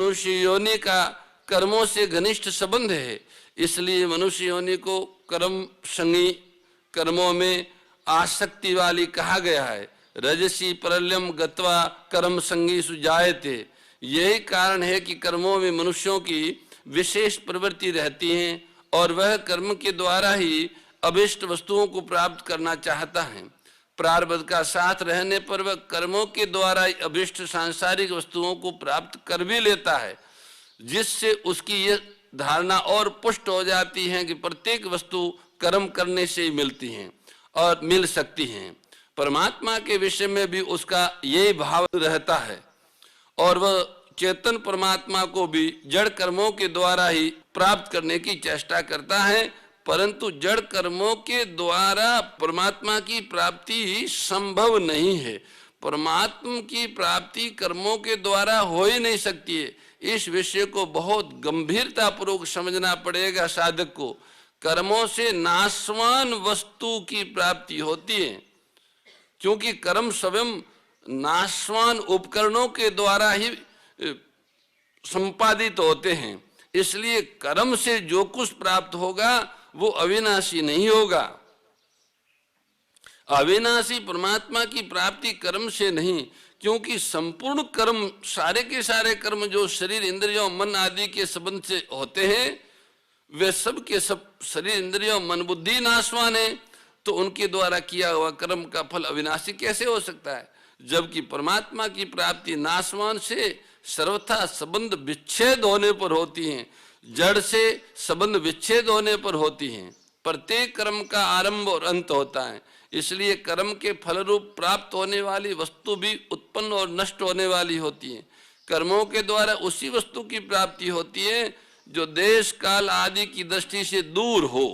मनुष्य योनि का कर्मों से घनिष्ठ संबंध है, इसलिए मनुष्य योनि को कर्म संगी, कर्मों में आसक्ति वाली कहा गया है। रजसी परल्यम गत्वा कर्म संगी सुजायते। यही कारण है कि कर्मों में मनुष्यों की विशेष प्रवृत्ति रहती है और वह कर्म के द्वारा ही अभिष्ट वस्तुओं को प्राप्त करना चाहता है। प्रारब्ध का साथ रहने पर वह कर्मों के द्वारा अभिष्ट सांसारिक वस्तुओं को प्राप्त कर भी लेता है, जिससे उसकी यह धारणा और पुष्ट हो जाती है कि प्रत्येक वस्तु कर्म करने से ही मिलती हैं और मिल सकती हैं। परमात्मा के विषय में भी उसका यही भाव रहता है और वह चेतन परमात्मा को भी जड़ कर्मों के द्वारा ही प्राप्त करने की चेष्टा करता है, परंतु जड़ कर्मों के द्वारा परमात्मा की प्राप्ति संभव नहीं है। परमात्मा की प्राप्ति कर्मों के द्वारा हो ही नहीं सकती है। इस विषय को बहुत गंभीरता पूर्वक समझना पड़ेगा साधक को। कर्मों से नाशवान वस्तु की प्राप्ति होती है, क्योंकि कर्म स्वयं नाशवान उपकरणों के द्वारा ही संपादित होते हैं। इसलिए कर्म से जो कुछ प्राप्त होगा वो अविनाशी नहीं होगा। अविनाशी परमात्मा की प्राप्ति कर्म से नहीं, क्योंकि संपूर्ण कर्म, सारे के सारे कर्म जो शरीर इंद्रियों मन आदि के संबंध से होते हैं, वे सब के सब शरीर इंद्रियों मन बुद्धि नाशवान है, तो उनके द्वारा किया हुआ कर्म का फल अविनाशी कैसे हो सकता है? जबकि परमात्मा की प्राप्ति नाशवान से सर्वथा संबंध विच्छेद होने पर होती है, जड़ से संबंध विच्छेद होने पर होती हैं। प्रत्येक कर्म का आरंभ और अंत होता है, इसलिए कर्म के फल रूप प्राप्त होने वाली वस्तु भी उत्पन्न और नष्ट होने वाली होती है। कर्मों के द्वारा उसी वस्तु की प्राप्ति होती है जो देश काल आदि की दृष्टि से दूर हो।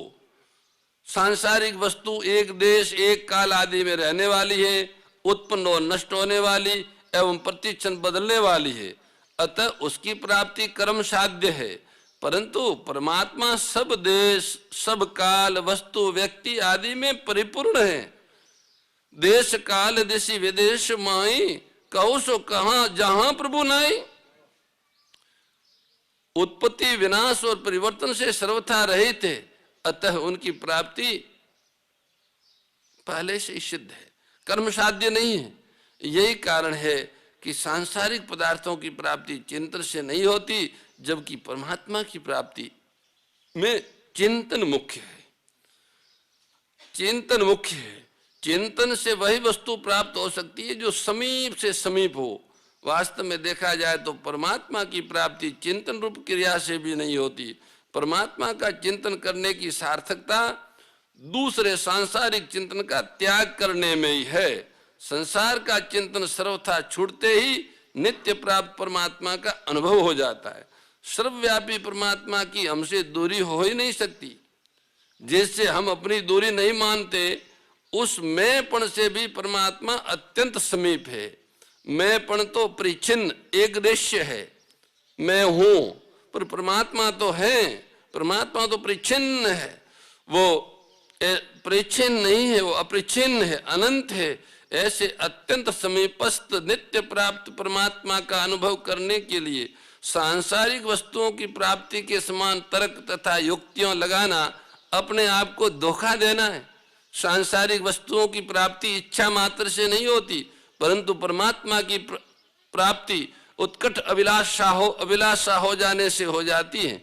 सांसारिक वस्तु एक देश एक काल आदि में रहने वाली है, उत्पन्न और नष्ट होने वाली एवं प्रतिक्षण बदलने वाली है, अतः उसकी प्राप्ति कर्म साध्य है। परंतु परमात्मा सब देश सब काल वस्तु व्यक्ति आदि में परिपूर्ण है। देश काल देशी विदेश माई कहो सो कहां जहां प्रभु नाई। उत्पत्ति विनाश और परिवर्तन से सर्वथा रहित है, अतः उनकी प्राप्ति पहले से ही सिद्ध है, कर्म साध्य नहीं है। यही कारण है कि सांसारिक पदार्थों की प्राप्ति चिंतन से नहीं होती, जबकि परमात्मा की प्राप्ति में चिंतन मुख्य है। चिंतन मुख्य है। चिंतन से वही वस्तु प्राप्त हो सकती है जो समीप से समीप हो। वास्तव में देखा जाए तो परमात्मा की प्राप्ति चिंतन रूप क्रिया से भी नहीं होती। परमात्मा का चिंतन करने की सार्थकता दूसरे सांसारिक चिंतन का त्याग करने में ही है। संसार का चिंतन सर्वथा छूटते ही नित्य प्राप्त परमात्मा का अनुभव हो जाता है। सर्वव्यापी परमात्मा की हमसे दूरी हो ही नहीं सकती। जिससे हम अपनी दूरी नहीं मानते, उस मैंपण से भी परमात्मा अत्यंत समीप है। मैंपण तो परिच्छिन्न एक दृश्य है, मैं हूं, पर परमात्मा तो है, परमात्मा तो परिच्छिन्न है। वो परिच्छिन्न नहीं है, वो अपरिच्छिन्न है, अनंत है। ऐसे अत्यंत समीपस्थ नित्य प्राप्त परमात्मा का अनुभव करने के लिए सांसारिक वस्तुओं की प्राप्ति के समान तर्क तथा युक्तियां लगाना अपने आप को धोखा देना है। सांसारिक वस्तुओं की प्राप्ति इच्छा मात्र से नहीं होती, परंतु परमात्मा की प्राप्ति उत्कट अभिलाषा हो जाने से हो जाती है।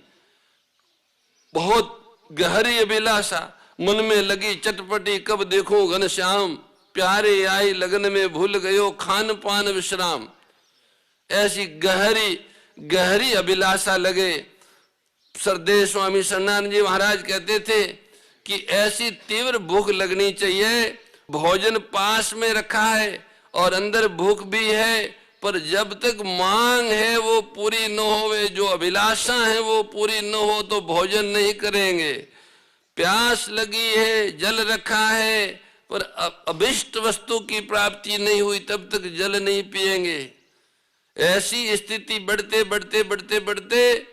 बहुत गहरी अभिलाषा, मन में लगी चटपटी कब देखूं घनश्याम, प्यारे आई लगन में भूल गयो खान पान विश्राम। ऐसी गहरी अभिलाषा लगे। सरदेव स्वामी सन्नानंद जी महाराज कहते थे कि ऐसी तीव्र भूख लगनी चाहिए, भोजन पास में रखा है और अंदर भूख भी है, पर जब तक मांग है वो पूरी न होवे, जो अभिलाषा है वो पूरी न हो तो भोजन नहीं करेंगे। प्यास लगी है, जल रखा है, पर अभिष्ट वस्तु की प्राप्ति नहीं हुई तब तक जल नहीं पिएंगे। ऐसी स्थिति बढ़ते बढ़ते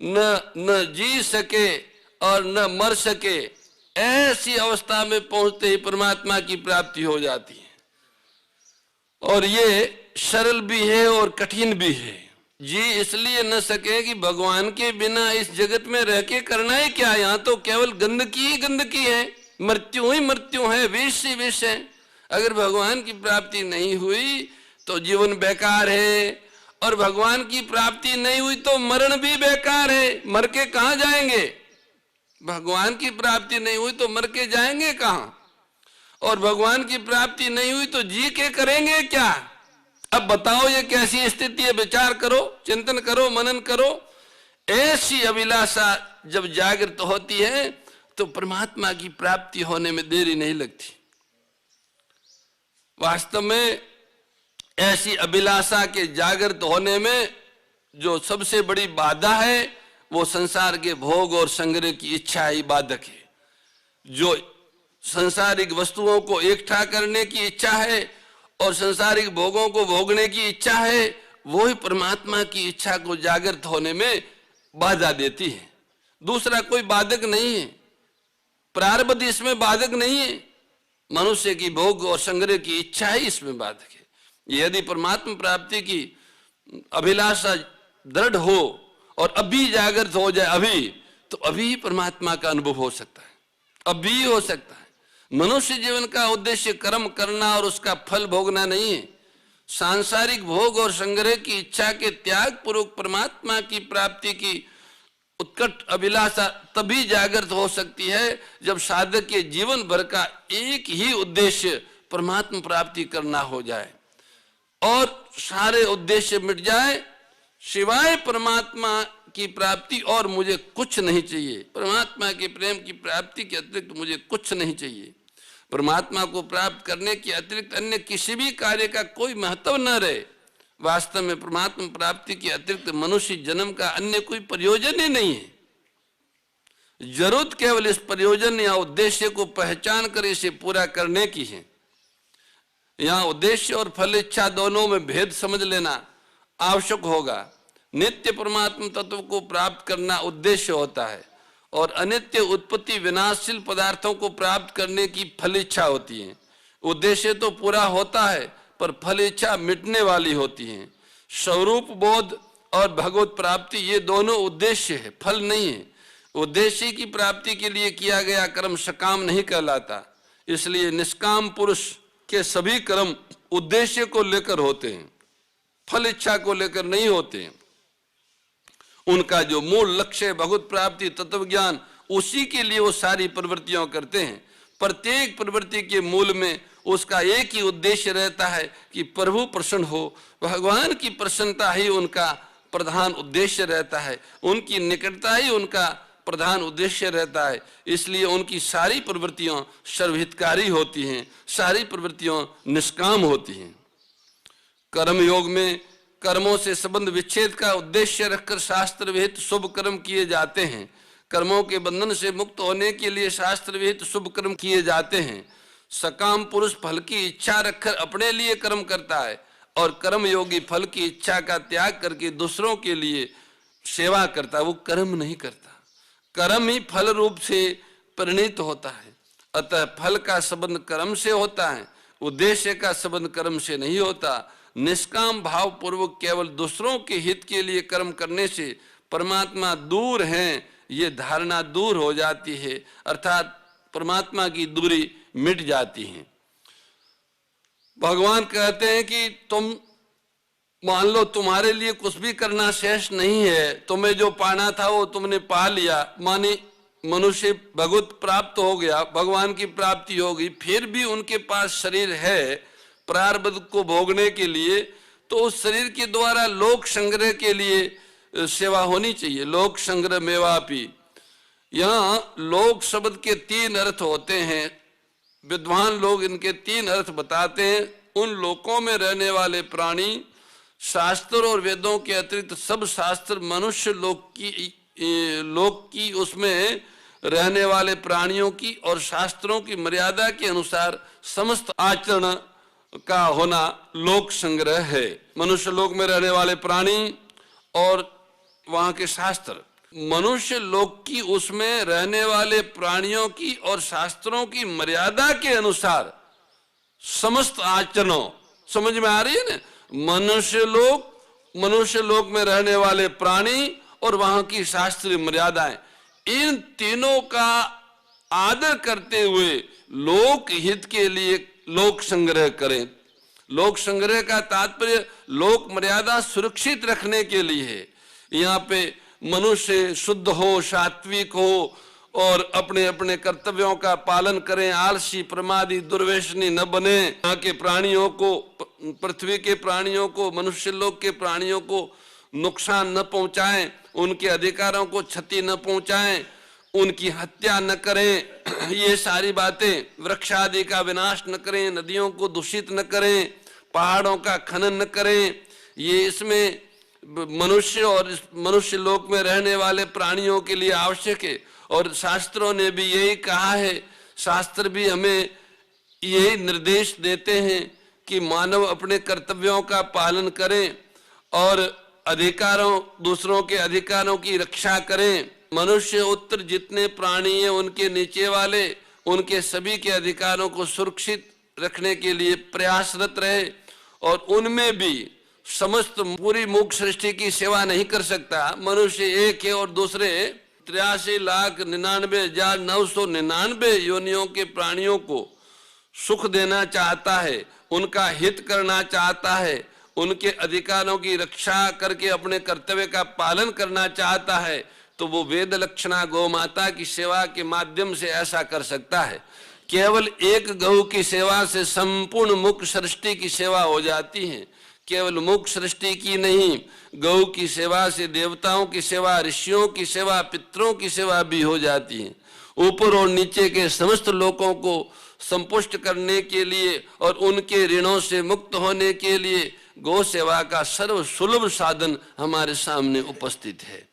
न जी सके और न मर सके, ऐसी अवस्था में पहुंचते ही परमात्मा की प्राप्ति हो जाती है। और ये सरल भी है और कठिन भी है। जी इसलिए न सके कि भगवान के बिना इस जगत में रह के करना है क्या, यहाँ तो केवल गंदगी ही गंदगी है, मृत्यु ही मृत्यु है, विष ही विष है। अगर भगवान की प्राप्ति नहीं हुई तो जीवन बेकार है, और भगवान की प्राप्ति नहीं हुई तो मरण भी बेकार है। मर के कहाँ जाएंगे? भगवान की प्राप्ति नहीं हुई तो मर के जाएंगे कहाँ? और भगवान की प्राप्ति नहीं हुई तो जी के करेंगे क्या? अब बताओ ये कैसी स्थिति है? विचार करो, चिंतन करो, मनन करो। ऐसी अभिलाषा जब जागृत होती है तो परमात्मा की प्राप्ति होने में देरी नहीं लगती। वास्तव में ऐसी अभिलाषा के जागृत होने में जो सबसे बड़ी बाधा है वो संसार के भोग और संग्रह की इच्छा ही बाधक है। जो संसारिक वस्तुओं को इकट्ठा करने की इच्छा है और संसारिक भोगों को भोगने की इच्छा है, वो ही परमात्मा की इच्छा को जागृत होने में बाधा देती है। दूसरा कोई बाधक नहीं है, प्रारब्ध इसमें बाधक नहीं है। मनुष्य की भोग और संग्रह की इच्छा ही इसमें बाधक है। यदि परमात्मा प्राप्ति की अभिलाषा दृढ़ हो और अभी जागृत हो जाए अभी, तो अभी ही परमात्मा का अनुभव हो सकता है, अभी हो सकता है। मनुष्य जीवन का उद्देश्य कर्म करना और उसका फल भोगना नहीं है। सांसारिक भोग और संग्रह की इच्छा के त्याग पूर्वक परमात्मा की प्राप्ति की उत्कट अभिलाषा तभी जागृत हो सकती है जब साधक के जीवन भर का एक ही उद्देश्य परमात्मा प्राप्ति करना हो जाए और सारे उद्देश्य मिट जाए, सिवाय परमात्मा की प्राप्ति और मुझे कुछ नहीं चाहिए। परमात्मा के प्रेम की प्राप्ति के अतिरिक्त मुझे कुछ नहीं चाहिए। परमात्मा को प्राप्त करने के अतिरिक्त अन्य किसी भी कार्य का कोई महत्व न रहे। वास्तव में परमात्मा प्राप्ति के अतिरिक्त मनुष्य जन्म का अन्य कोई प्रयोजन ही नहीं है। जरूरत केवल इस प्रयोजन या उद्देश्य को पहचान कर इसे पूरा करने की है। यहाँ उद्देश्य और फल इच्छा दोनों में भेद समझ लेना आवश्यक होगा। नित्य परमात्मा तत्व को प्राप्त करना उद्देश्य होता है और अनित्य उत्पत्ति विनाशशील पदार्थों को प्राप्त करने की फल इच्छा होती है। उद्देश्य तो पूरा होता है पर फल इच्छा मिटने वाली होती है। स्वरूप बोध और भगवत प्राप्ति ये दोनों उद्देश्य है, फल नहीं है। उद्देश्य की प्राप्ति के लिए किया गया कर्म सकाम नहीं कहलाता, इसलिए निष्काम पुरुष के सभी कर्म उद्देश्य को लेकर होते हैं, फल इच्छा को लेकर नहीं होते हैं। उनका जो मूल लक्ष्य है भगवत प्राप्ति तत्व ज्ञान, उसी के लिए वो सारी प्रवृत्तियां करते हैं। प्रत्येक प्रवृत्ति के मूल में उसका एक ही उद्देश्य रहता है कि प्रभु प्रसन्न हो। भगवान की प्रसन्नता ही उनका प्रधान उद्देश्य रहता है, उनकी निकटता ही उनका प्रधान उद्देश्य रहता है। इसलिए उनकी सारी प्रवृत्तियां सर्वहितकारी होती हैं, सारी प्रवृत्तियां निष्काम होती हैं। कर्म योग में कर्मों से संबंध विच्छेद का उद्देश्य रखकर शास्त्र विहित शुभ कर्म किए जाते हैं। कर्मों के बंधन से मुक्त होने के लिए शास्त्र विहित शुभ कर्म किए जाते हैं। सकाम पुरुष फल की इच्छा रखकर अपने लिए कर्म करता है और कर्म योगी फल की इच्छा का त्याग करके दूसरों के लिए सेवा करता है, वो कर्म नहीं करता। कर्म ही फल रूप से परिणित होता है। अतः फल का संबंध कर्म से होता है, उद्देश्य का संबंध कर्म से नहीं होता। निष्काम भाव पूर्वक केवल दूसरों के हित के लिए कर्म करने से परमात्मा दूर हैं, ये धारणा दूर हो जाती है, अर्थात परमात्मा की दूरी मिट जाती है। भगवान कहते हैं कि तुम मान लो तुम्हारे लिए कुछ भी करना शेष नहीं है, तुम्हें जो पाना था वो तुमने पा लिया, माने मनुष्य भगवत प्राप्त हो गया, भगवान की प्राप्ति हो गई, फिर भी उनके पास शरीर है प्रारब्ध को भोगने के लिए, तो उस शरीर के द्वारा लोक संग्रह के लिए सेवा होनी चाहिए। लोक संग्रह मेवापी, यहाँ लोक शब्द के 3 अर्थ होते हैं। विद्वान लोग इनके 3 अर्थ बताते हैं। उन लोकों में रहने वाले प्राणी, शास्त्र और वेदों के अतिरिक्त सब शास्त्र, मनुष्य लोक की उसमें रहने वाले प्राणियों की और शास्त्रों की मर्यादा के अनुसार समस्त आचरण का होना लोक संग्रह है। मनुष्य लोक में रहने वाले प्राणी और वहां के शास्त्र, मनुष्य लोक की उसमें रहने वाले प्राणियों की और शास्त्रों की मर्यादा के अनुसार समस्त आचरणों, समझ में आ रही है ना? मनुष्य लोक मनुष्य लोक में रहने वाले प्राणी और वहां की शास्त्रीय मर्यादाएं, इन तीनों का आदर करते हुए लोक हित के लिए लोक संग्रह करें। लोक संग्रह का तात्पर्य लोक मर्यादा सुरक्षित रखने के लिए है। यहाँ पे मनुष्य शुद्ध हो, सात्विक हो और अपने अपने कर्तव्यों का पालन करें, आलसी, प्रमादी, दुर्व्यसनी न बने। यहाँ के प्राणियों को, पृथ्वी के प्राणियों को, मनुष्य लोक के प्राणियों को नुकसान न पहुंचाएं, उनके अधिकारों को क्षति न पहुंचाएं, उनकी हत्या न करें, ये सारी बातें, वृक्ष आदि का विनाश न करें, नदियों को दूषित न करें, पहाड़ों का खनन न करें। ये इसमें मनुष्य और मनुष्य लोक में रहने वाले प्राणियों के लिए आवश्यक है। और शास्त्रों ने भी यही कहा है, शास्त्र भी हमें यही निर्देश देते हैं कि मानव अपने कर्तव्यों का पालन करें और अधिकारों, दूसरों के अधिकारों की रक्षा करें। मनुष्य उत्तर जितने प्राणी हैं उनके नीचे वाले, उनके सभी के अधिकारों को सुरक्षित रखने के लिए प्रयासरत रहे और उनमें भी समस्त पूरी मूक सृष्टि की सेवा नहीं कर सकता। मनुष्य एक है और दूसरे 83,99,999 योनियों के प्राणियों को सुख देना चाहता है, उनका हित करना चाहता है, उनके अधिकारों की रक्षा करके अपने कर्तव्य का पालन करना चाहता है, तो वो वेद लक्षणा गौ माता की सेवा के माध्यम से ऐसा कर सकता है। केवल एक गौ की सेवा से संपूर्ण मुख सृष्टि की सेवा हो जाती है। केवल मुख सृष्टि की नहीं, गौ की सेवा से देवताओं की सेवा, ऋषियों की सेवा, पितरों की सेवा भी हो जाती है। ऊपर और नीचे के समस्त लोगों को संपुष्ट करने के लिए और उनके ऋणों से मुक्त होने के लिए गौ सेवा का सर्व सुलभ साधन हमारे सामने उपस्थित है।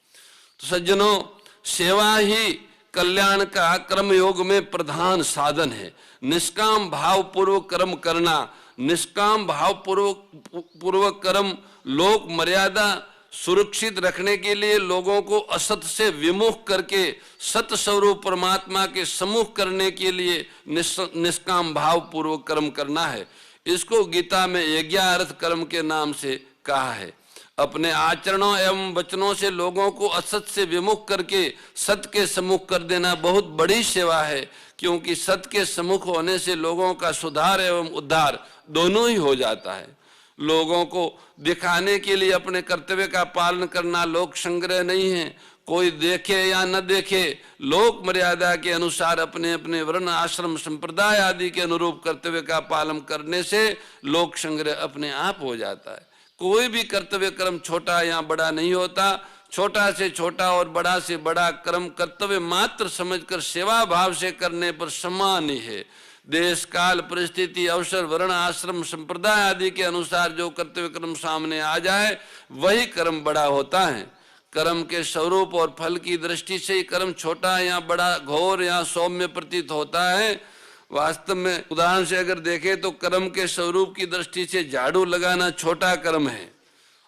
तो सज्जनों, सेवा ही कल्याण का कर्मयोग में प्रधान साधन है। निष्काम भाव पूर्वक कर्म करना, निष्काम भाव पूर्वक कर्म लोक मर्यादा सुरक्षित रखने के लिए लोगों को असत से विमुख करके सत स्वरूप परमात्मा के सम्मुख करने के लिए निष्काम भाव पूर्वक कर्म करना है। इसको गीता में यज्ञार्थ कर्म के नाम से कहा है। अपने आचरणों एवं वचनों से लोगों को असत से विमुख करके सत के सम्मुख कर देना बहुत बड़ी सेवा है, क्योंकि सत के सम्मुख होने से लोगों का सुधार एवं उद्धार दोनों ही हो जाता है। लोगों को दिखाने के लिए अपने कर्तव्य का पालन करना लोक संग्रह नहीं है। कोई देखे या न देखे, लोक मर्यादा के अनुसार अपने अपने वर्ण, आश्रम, संप्रदाय आदि के अनुरूप कर्तव्य का पालन करने से लोक संग्रह अपने आप हो जाता है। कोई भी कर्तव्य कर्म छोटा या बड़ा नहीं होता। छोटा से छोटा और बड़ा से बड़ा कर्म कर्तव्य मात्र समझकर सेवा भाव से करने पर समान ही है। देश काल परिस्थिति अवसर वर्ण आश्रम संप्रदाय आदि के अनुसार जो कर्तव्य कर्म सामने आ जाए वही कर्म बड़ा होता है। कर्म के स्वरूप और फल की दृष्टि से ही कर्म छोटा या बड़ा, घोर या सौम्य प्रतीत होता है। वास्तव में उदाहरण से अगर देखें तो कर्म के स्वरूप की दृष्टि से झाड़ू लगाना छोटा कर्म है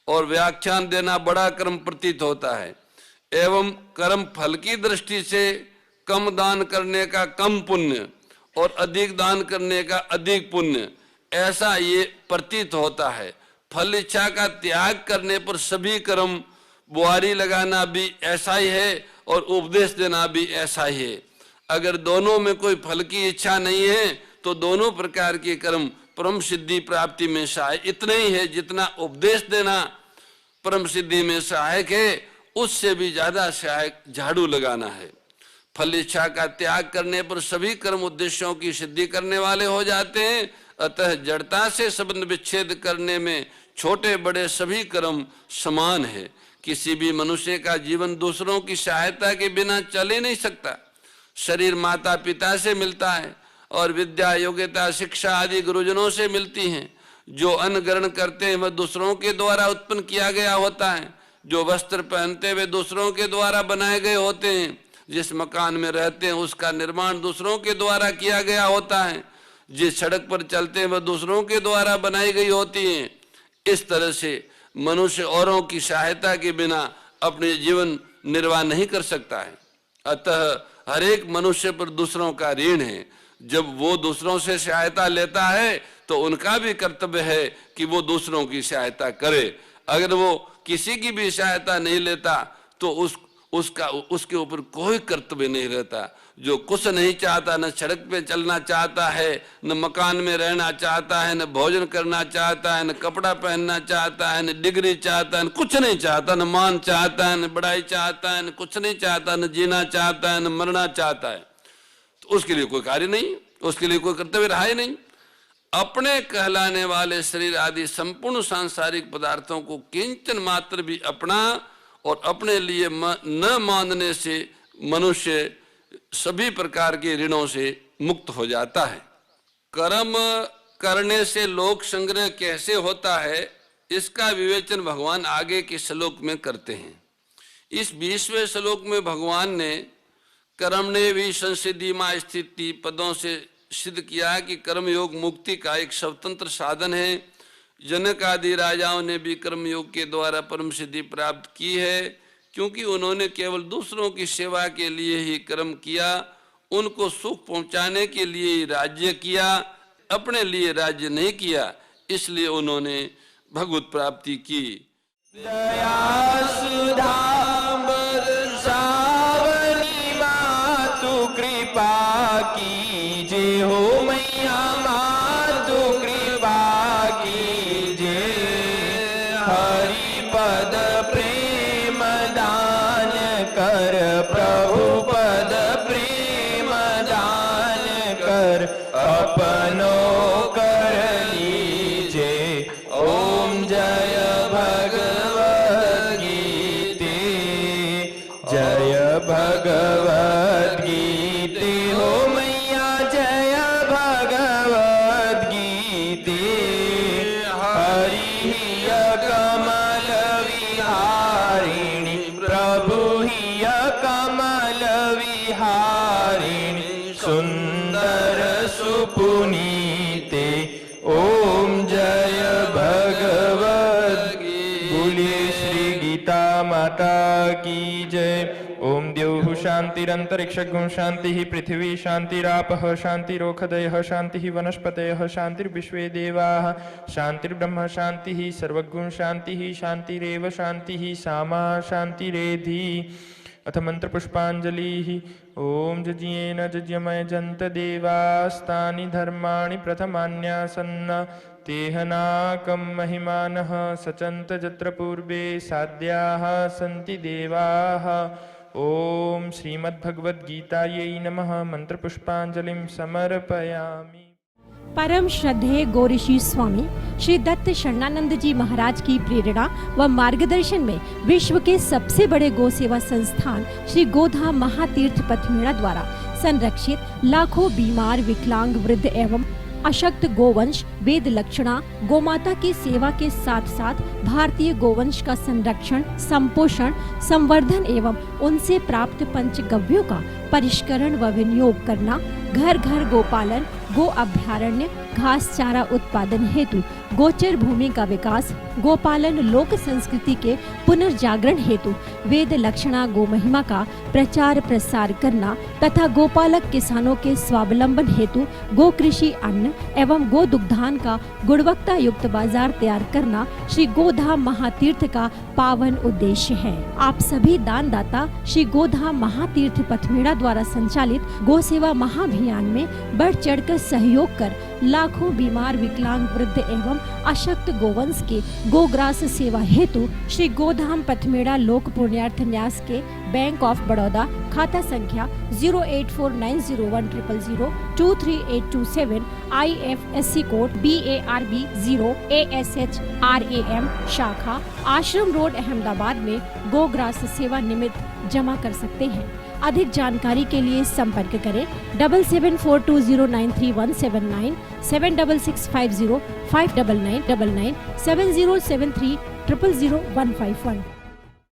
और व्याख्यान देना बड़ा कर्म प्रतीत होता है। एवं कर्म फल की दृष्टि से कम दान करने का कम पुण्य और अधिक दान करने का अधिक पुण्य, ऐसा ये प्रतीत होता है। फल इच्छा का त्याग करने पर सभी कर्म, बुआरी लगाना भी ऐसा ही है और उपदेश देना भी ऐसा ही है। अगर दोनों में कोई फल की इच्छा नहीं है तो दोनों प्रकार के कर्म परम सिद्धि प्राप्ति में सहायक इतने ही है। जितना उपदेश देना परम सिद्धि में सहायक है, उससे भी ज्यादा सहायक झाड़ू लगाना है। फल इच्छा का त्याग करने पर सभी कर्म उद्देश्यों की सिद्धि करने वाले हो जाते हैं। अतः जड़ता से संबंध विच्छेद करने में छोटे बड़े सभी कर्म समान है। किसी भी मनुष्य का जीवन दूसरों की सहायता के बिना चल ही नहीं सकता। शरीर माता पिता से मिलता है और विद्या, योग्यता, शिक्षा आदि गुरुजनों से मिलती हैं। जो अन्न ग्रहण करते हैं वह दूसरों के द्वारा उत्पन्न किया गया होता है। जो वस्त्र पहनते वे दूसरों के द्वारा बनाए गए होते हैं। जिस मकान में रहते हैं उसका निर्माण दूसरों के द्वारा किया गया होता है। जिस सड़क पर चलते हैं वह दूसरों के द्वारा बनाई गई होती है। इस तरह से मनुष्य औरों की सहायता के बिना अपने जीवन निर्वाह नहीं कर सकता है। अतः हर एक मनुष्य पर दूसरों का ऋण है। जब वो दूसरों से सहायता लेता है तो उनका भी कर्तव्य है कि वो दूसरों की सहायता करे। अगर वो किसी की भी सहायता नहीं लेता तो उसके ऊपर कोई कर्तव्य नहीं रहता। जो कुछ नहीं चाहता, न सड़क पे चलना चाहता है, न मकान में रहना चाहता है, न भोजन करना चाहता है, न कपड़ा पहनना चाहता है, न डिग्री चाहता है, न कुछ नहीं चाहता, न मान चाहता है, न बड़ाई चाहता है, न कुछ नहीं चाहता, न जीना चाहता है, न मरना चाहता है, तो उसके लिए कोई कार्य नहीं, उसके लिए कोई कर्तव्य रहा ही नहीं। अपने कहलाने वाले शरीर आदि संपूर्ण सांसारिक पदार्थों को किंचन मात्र भी अपना और अपने लिए न मानने से मनुष्य सभी प्रकार के ऋणों से मुक्त हो जाता है। कर्म करने से लोक संग्रह कैसे होता है, इसका विवेचन भगवान आगे के श्लोक में करते हैं। इस 20वें श्लोक में भगवान ने कर्म ने भी संसिद्धि मां स्थिति पदों से सिद्ध किया कि कर्मयोग मुक्ति का एक स्वतंत्र साधन है। जनक आदि राजाओं ने भी कर्मयोग के द्वारा परम सिद्धि प्राप्त की है, क्योंकि उन्होंने केवल दूसरों की सेवा के लिए ही कर्म किया, उनको सुख पहुंचाने के लिए ही राज्य किया, अपने लिए राज्य नहीं किया, इसलिए उन्होंने भगवत प्राप्ति की। दया सुधा बरसावनी मातु कृपा कीजे हो मैया मातु कृपा कीजे। हरि पद प्रेम दान कर प्रभु पद प्रेम दान कर अपनो कर लीजे। ओम जय भगवद गीते, जय भगवद गीते हो मैया जय भगवद गीते। हरि हिय कमल विहारिणी प्रभु हिय कमल विहारिणी सुंदर सुपुनीते। ओम जय भगवद गीते। बोलिए श्री गीता माता की जय। ओम द्यौः शान्तिरन्तरिक्षगुं शान्तिः पृथिवी शान्तिरापः शान्तिरोषधयः शान्तिः वनस्पतयः शान्तिर्विश्वे देवाः शान्तिर्ब्रह्म शान्तिः सर्वगुं शान्तिः शान्तिरेव शान्तिः सामा शान्तिरेधि। अथ मंत्रपुष्पांजलिः। ओम जज्ञेन जज्ञमय जन्त देवास्तानि धर्माणि प्रथमान्यासन्न तेहनाकं महिमानः सचन्त जत्र पूर्वे साध्याः सन्ति देवाः। ओम श्रीमद्भगवद्गीतायै नमः। मंत्रपुष्पांजलिं समर्पयामि। परम श्रद्धेय गौरीशी स्वामी श्री दत्त शरणानंद जी महाराज की प्रेरणा व मार्गदर्शन में विश्व के सबसे बड़े गौ सेवा संस्थान श्री गोधाम महातीर्थ पथमेड़ा द्वारा संरक्षित लाखों बीमार, विकलांग, वृद्ध एवं अशक्त गोवंश वेद लक्षणा गोमाता की सेवा के साथ साथ भारतीय गोवंश का संरक्षण, संपोषण, संवर्धन एवं उनसे प्राप्त पंचगव्यों का परिष्करण व विनियोग करना, घर घर गोपालन, गो अभ्यारण्य, घास चारा उत्पादन हेतु गोचर भूमि का विकास, गोपालन लोक संस्कृति के पुनर्जागरण हेतु वेद लक्षणा गो महिमा का प्रचार प्रसार करना तथा गोपालक किसानों के स्वावलंबन हेतु गो कृषि अन्न एवं गो दुग्धान का गुणवत्ता युक्त बाजार तैयार करना श्री गोधाम महातीर्थ का पावन उद्देश्य है। आप सभी दानदाता श्री गोधाम महातीर्थ पथमेड़ा द्वारा संचालित गो सेवा महाअभियान में बढ़ चढ़कर सहयोग कर लाखों बीमार, विकलांग, वृद्ध एवं अशक्त गोवंश के गोग्रास सेवा हेतु श्री गोधाम पथमेड़ा लोक पुण्यार्थ न्यास के बैंक ऑफ बड़ौदा खाता संख्या 084901000232827 IFSC कोड BARB 0 ASHRAM शाखा आश्रम रोड अहमदाबाद में गोग्रास सेवा निमित्त जमा कर सकते हैं। अधिक जानकारी के लिए संपर्क करें 7742093179 7665059999 7073000151।